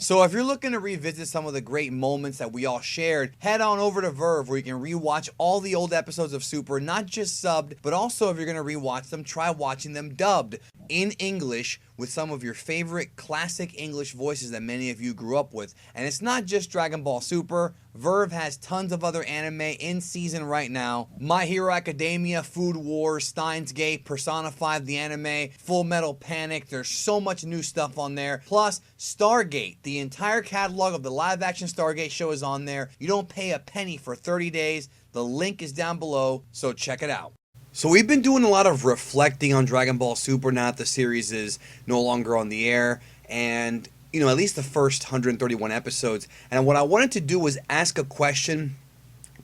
So if you're looking to revisit some of the great moments that we all shared, head on over to Verve where you can rewatch all the old episodes of Super, not just subbed, but also if you're going to rewatch them, try watching them dubbed in English with some of your favorite classic English voices that many of you grew up with. And it's not just Dragon Ball Super. Verve has tons of other anime in season right now. My Hero Academia, Food Wars, Steins Gate, Persona 5 the anime, Full Metal Panic. There's so much new stuff on there. Plus, Stargate. The entire catalog of the live-action Stargate show is on there. You don't pay a penny for 30 days. The link is down below, so check it out. So we've been doing a lot of reflecting on Dragon Ball Super now that the series is no longer on the air, and at least the first 131 episodes. And what I wanted to do was ask a question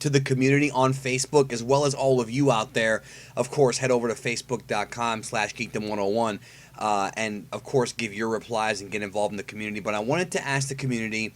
to the community on Facebook, as well as all of you out there. Of course, head over to facebook.com/geekdom101 and of course give your replies and get involved in the community. But I wanted to ask the community,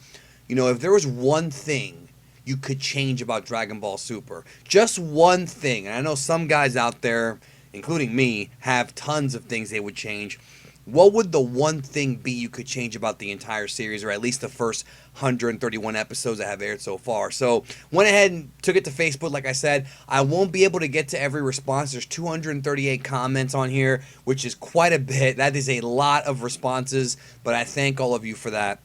if there was one thing you could change about Dragon Ball Super, just one thing. And I know some guys out there, including me, have tons of things they would change. What would the one thing be you could change about the entire series, or at least the first 131 episodes that have aired so far? So went ahead and took it to Facebook. Like I said, I won't be able to get to every response. There's 238 comments on here, which is quite a bit. That is a lot of responses, but I thank all of you for that.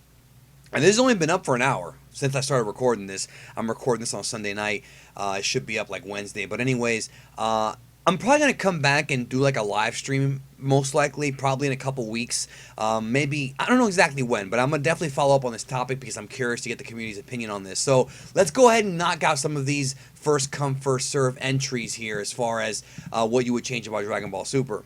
And this has only been up for an hour since I started recording this. I'm recording this on Sunday night. It should be up like Wednesday. But anyways, I'm probably going to come back and do like a live stream, most likely, probably in a couple weeks. Maybe, I don't know exactly when, but I'm going to definitely follow up on this topic because I'm curious to get the community's opinion on this. So let's go ahead and knock out some of these first come, first serve entries here as far as what you would change about Dragon Ball Super.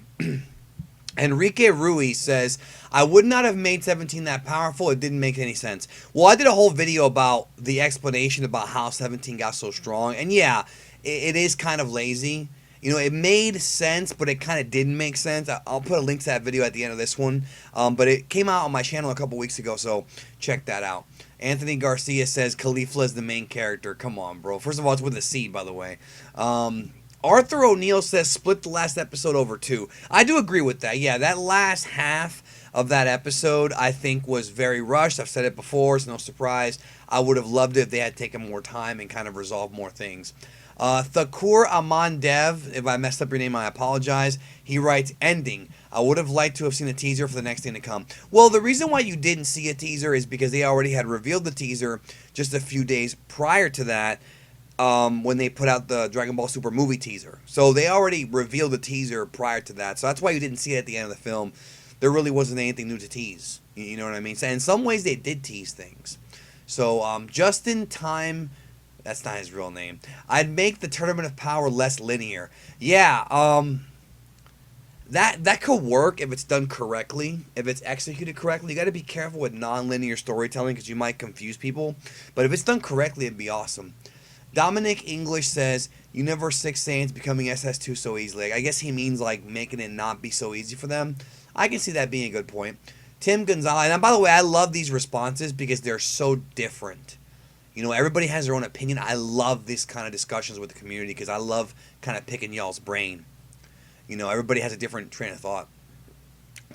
Enrique Ruiz says, I would not have made 17 that powerful. It didn't make any sense. Well, I did a whole video about the explanation about how 17 got so strong. And yeah, it is kind of lazy. It made sense, but it kind of didn't make sense. I'll put a link to that video at the end of this one. But it came out on my channel a couple weeks ago, so check that out. Anthony Garcia says, Caulifla is the main character. Come on, bro. First of all, it's with a C, by the way. Arthur O'Neill says split the last episode over two. I do agree with that. Yeah, that last half of that episode I think was very rushed. I've said it before. It's no surprise. I would have loved it if they had taken more time and kind of resolved more things. Thakur Aman Dev, if I messed up your name, I apologize. He writes, ending. I would have liked to have seen a teaser for the next thing to come. Well, the reason why you didn't see a teaser is because they already had revealed the teaser just a few days prior to that. When they put out the Dragon Ball Super movie teaser. So they already revealed the teaser prior to that. So that's why you didn't see it at the end of the film. There really wasn't anything new to tease. You know what I mean? So in some ways they did tease things. So Justin Time, that's not his real name. I'd make the Tournament of Power less linear. Yeah, that could work if it's done correctly, if it's executed correctly. You got to be careful with non-linear storytelling because you might confuse people. But if it's done correctly, it'd be awesome. Dominic English says, Universe 6 Saiyans becoming SS2 so easily. I guess he means like making it not be so easy for them. I can see that being a good point. Tim Gonzalez, and by the way, I love these responses because they're so different. Everybody has their own opinion. I love this kind of discussions with the community because I love kind of picking y'all's brain. Everybody has a different train of thought.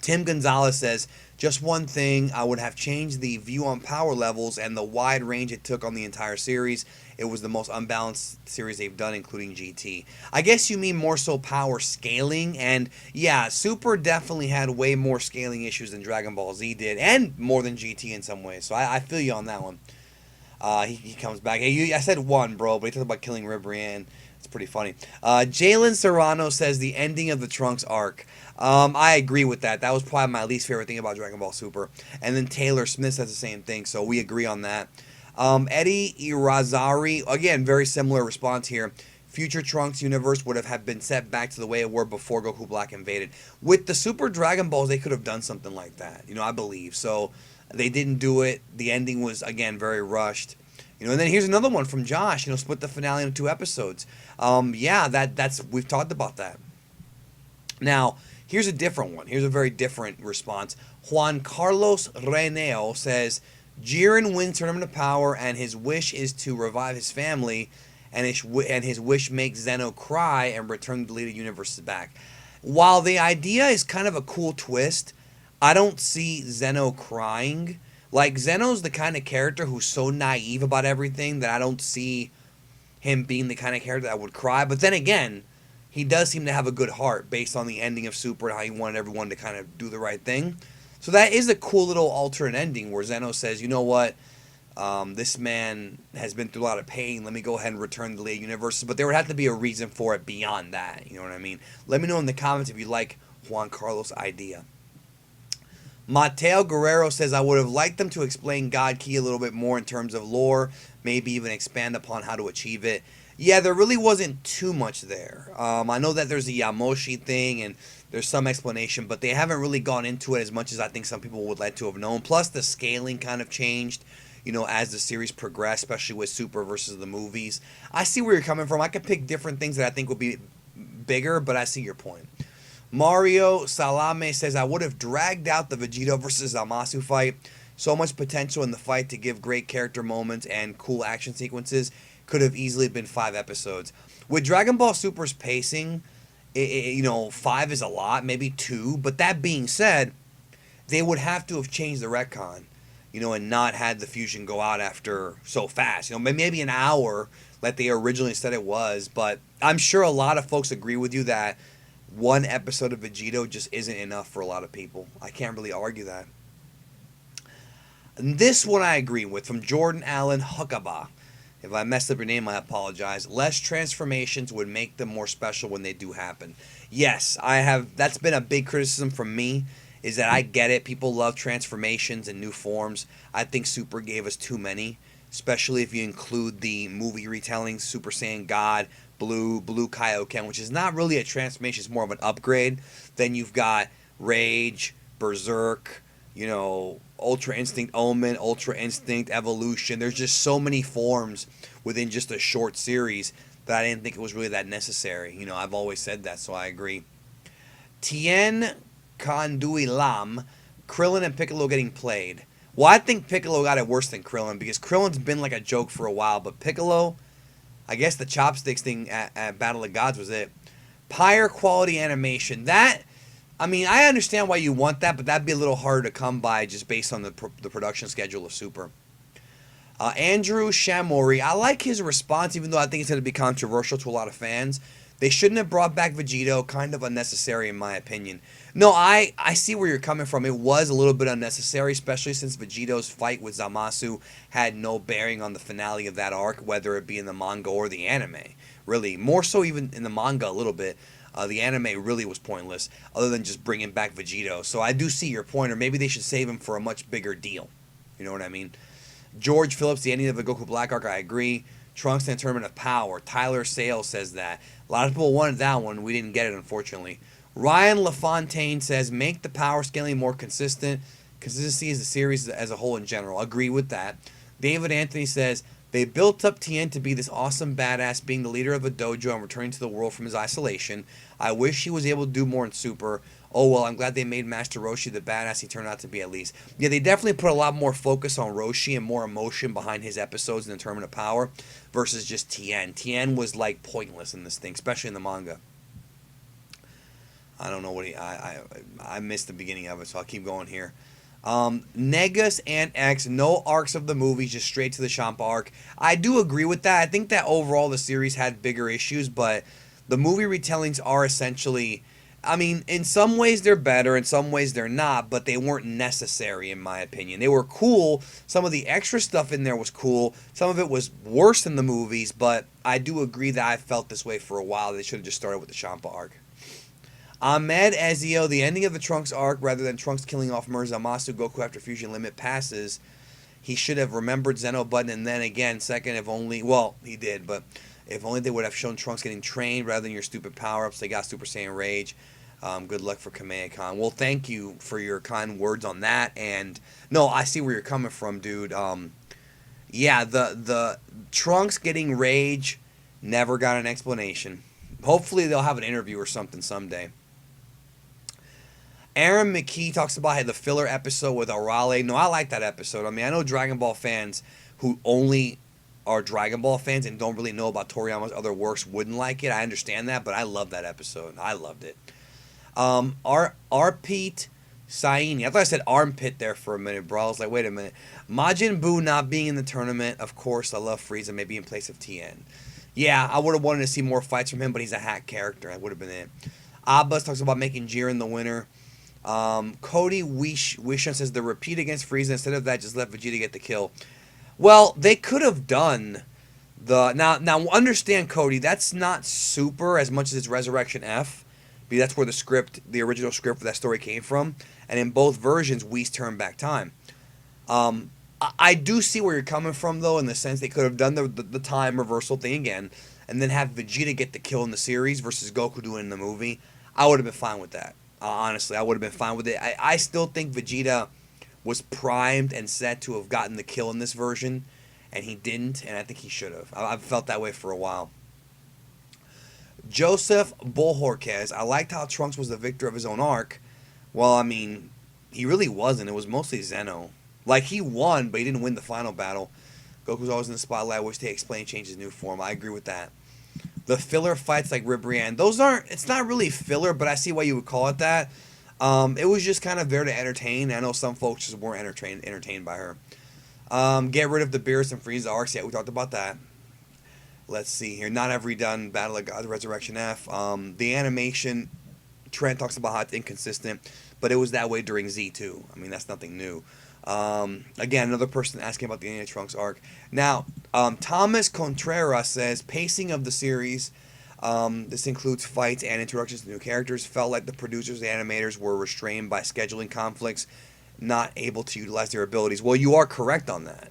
Tim Gonzalez says, just one thing, I would have changed the view on power levels and the wide range it took on the entire series. It was the most unbalanced series they've done, including GT. I guess you mean more so power scaling, and yeah, Super definitely had way more scaling issues than Dragon Ball Z did, and more than GT in some ways, so I feel you on that one. He comes back. Hey, I said one, bro, but he talked about killing Ribrianne. It's pretty funny. Jalen Serrano says the ending of the Trunks arc. I agree with that. That was probably my least favorite thing about Dragon Ball Super. And then Taylor Smith says the same thing, so we agree on that. Eddie Irazari, again, very similar response here. Future Trunks universe would have been set back to the way it were before Goku Black invaded. With the Super Dragon Balls, they could have done something like that, I believe. So they didn't do it. The ending was, again, very rushed. And then here's another one from Josh, split the finale into 2 episodes. Yeah, that's we've talked about that. Now, here's a different one. Here's a very different response. Juan Carlos Reneo says, Jiren wins Tournament of Power, and his wish is to revive his family, and his wish makes Zeno cry and return the deleted universes back. While the idea is kind of a cool twist, I don't see Zeno crying, Like, Zeno's the kind of character who's so naive about everything that I don't see him being the kind of character that would cry. But then again, he does seem to have a good heart based on the ending of Super and how he wanted everyone to kind of do the right thing. So that is a cool little alternate ending where Zeno says, you know what, this man has been through a lot of pain. Let me go ahead and return to the League of Universes. But there would have to be a reason for it beyond that. You know what I mean? Let me know in the comments if you like Juan Carlos' idea. Mateo Guerrero says, I would have liked them to explain God Key a little bit more in terms of lore, maybe even expand upon how to achieve it. Yeah, there really wasn't too much there. I know that there's a Yamoshi thing and there's some explanation, but they haven't really gone into it as much as I think some people would like to have known. Plus, the scaling kind of changed, as the series progressed, especially with Super versus the movies. I see where you're coming from. I could pick different things that I think would be bigger, but I see your point. Mario Salame says, I would have dragged out the Vegito versus Zamasu fight. So much potential in the fight to give great character moments and cool action sequences. Could have easily been 5 episodes. With Dragon Ball Super's pacing, 5 is a lot, maybe 2. But that being said, they would have to have changed the retcon, and not had the fusion go out after so fast. Maybe an hour like they originally said it was. But I'm sure a lot of folks agree with you that one episode of Vegito just isn't enough for a lot of people. I can't really argue that. And this one I agree with, from Jordan Allen Huckabah. If I messed up your name, I apologize. Less transformations would make them more special when they do happen. Yes, that's been a big criticism from me, is that I get it. People love transformations and new forms. I think Super gave us too many, especially if you include the movie retellings, Super Saiyan God, Blue Kaioken, which is not really a transformation, it's more of an upgrade. Then you've got Rage, Berserk, Ultra Instinct Omen, Ultra Instinct Evolution. There's just so many forms within just a short series that I didn't think it was really that necessary. I've always said that, so I agree. Tien Kandui Lam, Krillin and Piccolo getting played. Well, I think Piccolo got it worse than Krillin, because Krillin's been like a joke for a while, but Piccolo, I guess the chopsticks thing at Battle of Gods was it. Pyre quality animation. I understand why you want that, but that'd be a little harder to come by just based on the production schedule of Super. Andrew Shamori, I like his response, even though I think it's going to be controversial to a lot of fans. They shouldn't have brought back Vegito, kind of unnecessary in my opinion. No, I see where you're coming from. It was a little bit unnecessary, especially since Vegito's fight with Zamasu had no bearing on the finale of that arc, whether it be in the manga or the anime. Really, more so even in the manga a little bit. The anime really was pointless, other than just bringing back Vegito. So I do see your point, or maybe they should save him for a much bigger deal. You know what I mean? George Phillips, the ending of the Goku Black arc, I agree. Trunks and Tournament of Power. Tyler Sales says that. A lot of people wanted that one. We didn't get it, unfortunately. Ryan LaFontaine says, make the power scaling more consistent. Consistency is the series as a whole in general. Agree with that. David Anthony says, they built up Tien to be this awesome badass, being the leader of a dojo and returning to the world from his isolation. I wish he was able to do more in Super. Oh well, I'm glad they made Master Roshi the badass he turned out to be at least. Yeah, they definitely put a lot more focus on Roshi and more emotion behind his episodes in the Tournament of Power versus just Tien. Tien was like pointless in this thing, especially in the manga. I don't know what I missed the beginning of it, so I'll keep going here. Negus and X, no arcs of the movies, just straight to the Champa arc. I do agree with that. I think that overall the series had bigger issues, but the movie retellings are essentially, in some ways they're better, in some ways they're not, but they weren't necessary in my opinion. They were cool. Some of the extra stuff in there was cool. Some of it was worse than the movies, but I do agree that I felt this way for a while. They should have just started with the Champa arc. Ahmed Ezio, the ending of the Trunks arc, rather than Trunks killing off Zamasu Goku after Fusion Limit passes, he should have remembered Zeno Button, and then again, second, if only, well, he did, but if only they would have shown Trunks getting trained rather than your stupid power-ups. They got Super Saiyan Rage. Good luck for Kamea-Khan. Well, thank you for your kind words on that, and no, I see where you're coming from, dude. Yeah, the Trunks getting Rage never got an explanation. Hopefully they'll have an interview or something someday. Aaron McKee talks about the filler episode with Arale. No, I like that episode. I know Dragon Ball fans who only are Dragon Ball fans and don't really know about Toriyama's other works wouldn't like it. I understand that, but I love that episode. I loved it. R. Pete Saini. I thought I said armpit there for a minute, bro. I was like, wait a minute. Majin Buu not being in the tournament. Of course, I love Frieza maybe in place of Tien. Yeah, I would have wanted to see more fights from him, but he's a hack character. That would have been it. Abbas talks about making Jiren the winner. Cody Wishon says the repeat against Frieza. Instead of that, just let Vegeta get the kill. Well, they could have done the now understand, Cody. That's not Super as much as it's Resurrection F, because that's where the original script for that story came from. And in both versions, Whis turned back time. I do see where you're coming from, though, in the sense they could have done the time reversal thing again, and then have Vegeta get the kill in the series versus Goku doing it in the movie. I would have been fine with that. Honestly, I would have been fine with it. I still think Vegeta was primed and set to have gotten the kill in this version, and he didn't, and I think he should have. I've felt that way for a while. Joseph Bohorquez, I liked how Trunks was the victor of his own arc. Well, I mean, he really wasn't. It was mostly Zeno. Like, he won, but he didn't win the final battle. Goku's always in the spotlight. I wish they explained, change his new form. I agree with that. The filler fights like Ribrianne, those aren't, it's not really filler, but I see why you would call it that. It was just kind of there to entertain. I know some folks just weren't entertained by her. Get rid of the Beerus and Frieza arcs. Yeah, we talked about that. Let's see here. Not every done Battle of God, Resurrection F. The animation, Trent talks about how it's inconsistent, but it was that way during Z2. I mean, that's nothing new. Again, another person asking about the Indiana Trunks arc. Now, Thomas Contreras says, pacing of the series, this includes fights and introductions to new characters, felt like the producers and animators were restrained by scheduling conflicts, not able to utilize their abilities. Well, you are correct on that.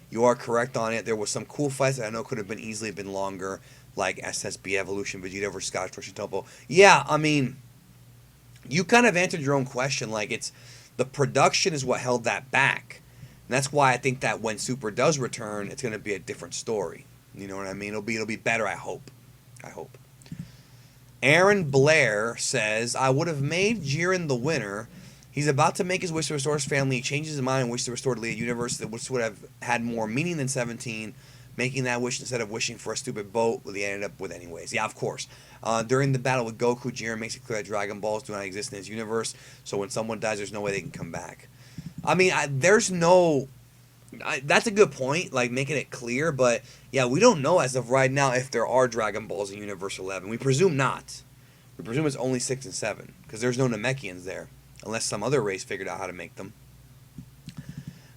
You are correct on it. There was some cool fights that I know could have been easily been longer, like SSB Evolution, Vegeta versus Scottish Russian Temple. Yeah, I mean, you kind of answered your own question. Like, it's the production is what held that back. And that's why I think that when Super does return, it's going to be a different story. You know what I mean? It'll be better, I hope. I hope. Aaron Blair says, I would have made Jiren the winner. He's about to make his wish to restore his family. He changes his mind and wishes to restore the League Universe, which would have had more meaning than 17. Making that wish instead of wishing for a stupid boat, he ended up with anyways. Yeah, of course. During the battle with Goku, Jiren makes it clear that Dragon Balls do not exist in his universe, so when someone dies, there's no way they can come back. I mean, there's no... that's a good point, like making it clear, but yeah, we don't know as of right now if there are Dragon Balls in Universe 11. We presume not. We presume it's only 6 and 7, because there's no Namekians there, unless some other race figured out how to make them.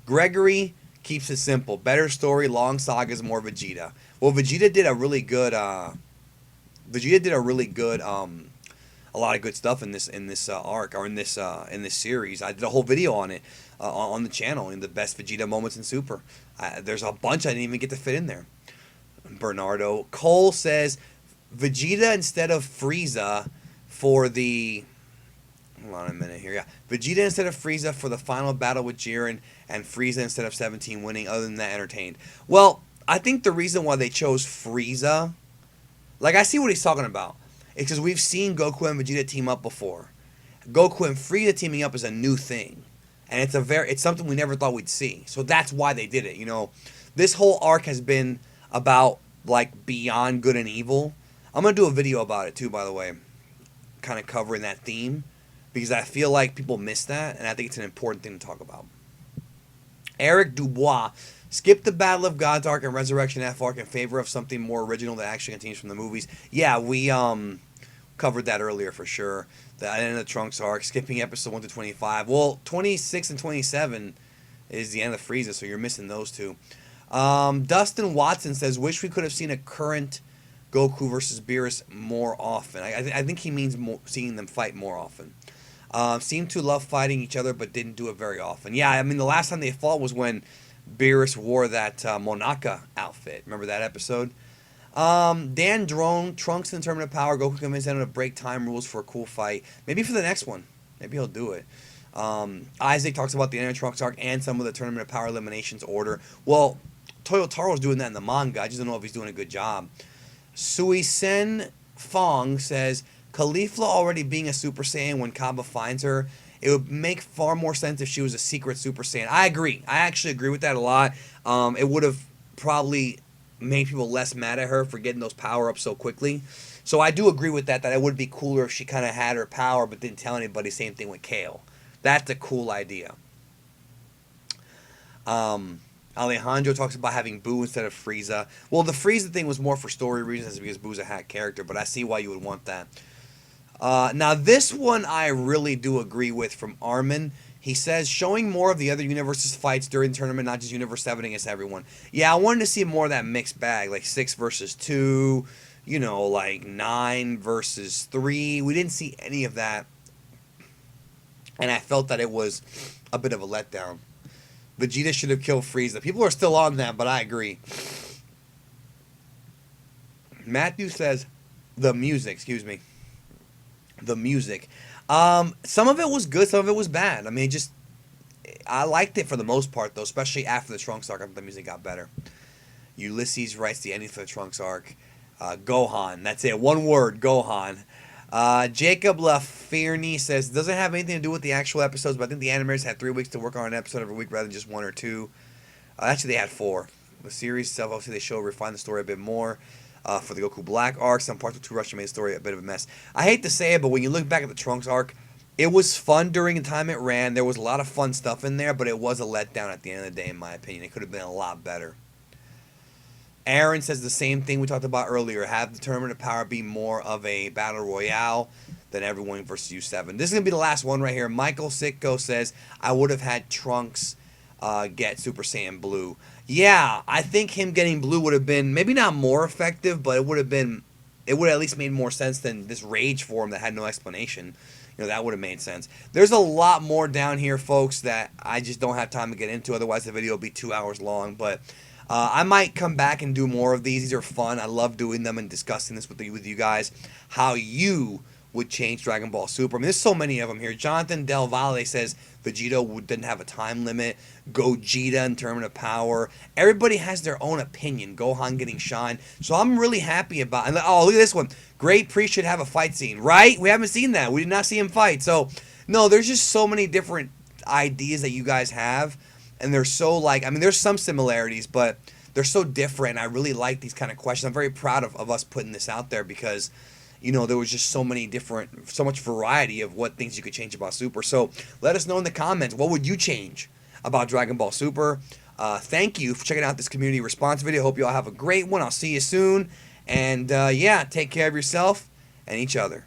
Gregory keeps it simple. Better story, long sagas, more Vegeta. Well, Vegeta did a really good a lot of good stuff in this arc, or in this series. I did a whole video on it on the channel, in the best Vegeta moments in Super. There's a bunch I didn't even get to fit in there. Bernardo Cole says Vegeta instead of Frieza for the... Hold on a minute here. Yeah, Vegeta instead of Frieza for the final battle with Jiren, and Frieza instead of 17 winning. Other than that, entertained. Well, I think the reason why they chose Frieza, like, I see what he's talking about. It's because we've seen Goku and Vegeta team up before. Goku and Frieza teaming up is a new thing, and it's something we never thought we'd see. So that's why they did it. You know, this whole arc has been about, like, beyond good and evil. I'm gonna do a video about it too, by the way, kind of covering that theme, because I feel like people miss that, and I think it's an important thing to talk about. Eric Dubois, skip the Battle of Gods arc and Resurrection F arc in favor of something more original that actually continues from the movies. Yeah, we covered that earlier for sure. The end of the Trunks arc, skipping episode 1 to 25. Well, 26 and 27 is the end of Frieza, so you're missing those two. Dustin Watson says, wish we could have seen a current Goku versus Beerus more often. I think he means seeing them fight more often. Seemed to love fighting each other, but didn't do it very often. Yeah, I mean, the last time they fought was when Beerus wore that Monaka outfit. Remember that episode? Dan Drone, Trunks in Tournament of Power. Goku convinced him to break time rules for a cool fight. Maybe for the next one. Maybe he'll do it. Isaac talks about the Inner Trunks arc and some of the Tournament of Power eliminations order. Well, Toyotaro's doing that in the manga. I just don't know if he's doing a good job. Suisen Fong says, Caulifla already being a Super Saiyan when Kaba finds her, it would make far more sense if she was a secret Super Saiyan. I agree. I actually agree with that a lot. It would have probably made people less mad at her for getting those power-ups so quickly. So I do agree with that it would be cooler if she kind of had her power but didn't tell anybody. Same thing with Kale. That's a cool idea. Alejandro talks about having Boo instead of Frieza. Well, the Frieza thing was more for story reasons because Boo's a hack character, but I see why you would want that. Now, this one I really do agree with from Armin. He says, showing more of the other universes fights during the tournament, not just Universe 7 against everyone. Yeah, I wanted to see more of that mixed bag, like 6 versus 2, you know, like 9 versus 3. We didn't see any of that, and I felt that it was a bit of a letdown. Vegeta should have killed Frieza. People are still on that, but I agree. Matthew says, the music, excuse me. The music. Some of it was good, some of it was bad. I mean, I liked it for the most part, though, especially after the Trunks arc. I thought the music got better. Ulysses writes the ending for the Trunks arc. Gohan. That's it. One word. Gohan. Jacob LaFerny says, doesn't have anything to do with the actual episodes, but I think the animators had 3 weeks to work on an episode every week rather than just 1 or 2. Actually, they had 4. The series itself, obviously, they show refine the story a bit more. For the Goku Black arc, some parts were too rushed and made the story a bit of a mess. I hate to say it, but when you look back at the Trunks arc, it was fun during the time it ran. There was a lot of fun stuff in there, but it was a letdown at the end of the day, in my opinion. It could have been a lot better. Aaron says the same thing we talked about earlier. Have the Tournament of Power be more of a battle royale than everyone versus U7. This is going to be the last one right here. Michael Sitko says, I would have had Trunks get Super Saiyan Blue. Yeah, I think him getting Blue would have been maybe not more effective, but it would have at least made more sense than this Rage form that had no explanation. You know, that would have made sense. There's a lot more down here, folks, that I just don't have time to get into. Otherwise, the video will be 2 hours long. But I might come back and do more of these. These are fun. I love doing them and discussing this with you guys. How you would change Dragon Ball Super. I mean, there's so many of them here. Jonathan Del Valle says Vegeta didn't have a time limit. Gogeta in Tournament of Power. Everybody has their own opinion. Gohan getting shine. So I'm really happy about it. And oh, look at this one. Great Priest should have a fight scene, right? We haven't seen that. We did not see him fight. So, no, there's just so many different ideas that you guys have. And they're so like, I mean, there's some similarities, but they're so different. I really like these kind of questions. I'm very proud of us putting this out there because, you know, there was just so much variety of what things you could change about Super. So let us know in the comments, what would you change about Dragon Ball Super? Thank you for checking out this community response video. Hope you all have a great one. I'll see you soon. And yeah, take care of yourself and each other.